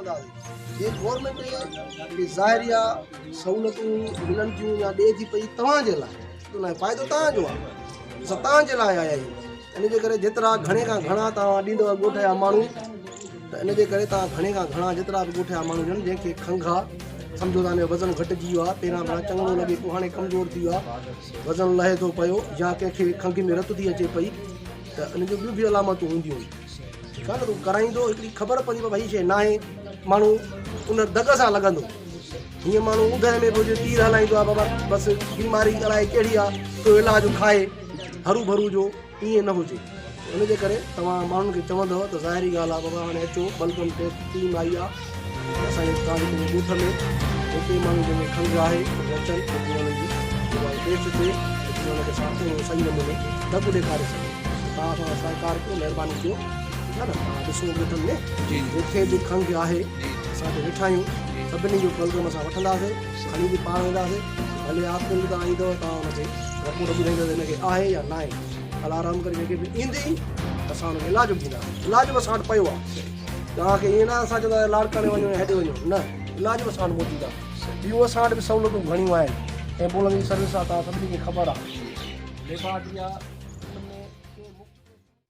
वठंदासीं। ये गवर्नमेंट की ज़ाहिरिया सहूलतूं मिलनि थियूं या ॾिए थी पई तव्हांजे लाइ, उन जो फ़ाइदो तव्हांजो आहे, असां तव्हांजे लाइ आया आहियूं। इन जे करे जेतिरा घणे खां घणा तव्हां ॾींदव ॻोठ जा माण्हू, त इन जे करे तव्हां घणे खां घणा जेतिरा बि ॻोठ जा माण्हू आहिनि जंहिंखे खंघि आहे, सम्झो तव्हांजो वज़न घटिजी वियो आहे, पहिरियां भेरा चङो लॻे पियो, हाणे कमज़ोर थी वियो आहे, वज़न लहे थो पियो, या कंहिंखे खंघि में रत थी अचे पई, त इन जूं ॿियूं बि अलामतूं हूंदियूं। ठीकु आहे न, तूं कराईंदो हिकिड़ी ख़बर पवंदी भई शइ न आहे, माण्हू उन दग सां लॻंदो। हीअं माण्हू ॿुधाए में पियो तीर हलाईंदो आहे, बाबा बसि बीमारी अलाए कहिड़ी आहे, को इलाजु खाए हरू भरू जो, ईअं न हुजे। इन जे करे तव्हां माण्हुनि खे चवंदव त ज़ाहिरी ॻाल्हि आहे, बाबा हाणे अचो, बल्कम टेस्ट टीम आई आहे असांजे तव्हांजे ॻोठ में, जेके माण्हू जंहिंमें खंघि आहे अचनि, हुननि जी टेस्ट थिए, हुनखे साफ़ सही नमूने दग ॾेखारे सघे। तव्हां असां सहकार कयो, महिरबानी कयो, ठीकु आहे न। तव्हां ॾिसो ॻोठनि में जिथे बि खंघि आहे असांखे वेठा आहियूं, सभिनी जो बल्कम असां वठंदासीं, खणी बि पाण वेंदासीं, भले आख़िर में तव्हां ईंदव, तव्हां हुनखे रिपोर्ट ॿुधाईंदव हिनखे आहे या न आहे। अला आराम करे जेके बि ईंदी असां हुनखे इलाजु बि ॾींदासीं। इलाजु बि असां वटि पियो आहे, तव्हांखे ईअं न असां चवंदा लाड़काने वञो या हेॾे वञो, न, इलाजु बि असां वटि मौजूदु आहे। ॿियूं असां वटि बि सहूलियतूं घणियूं आहिनि, एम्बुलेंस जी सर्विस आहे, तव्हां सभिनी खे ख़बर आहे। लेबार्ट्री आहे,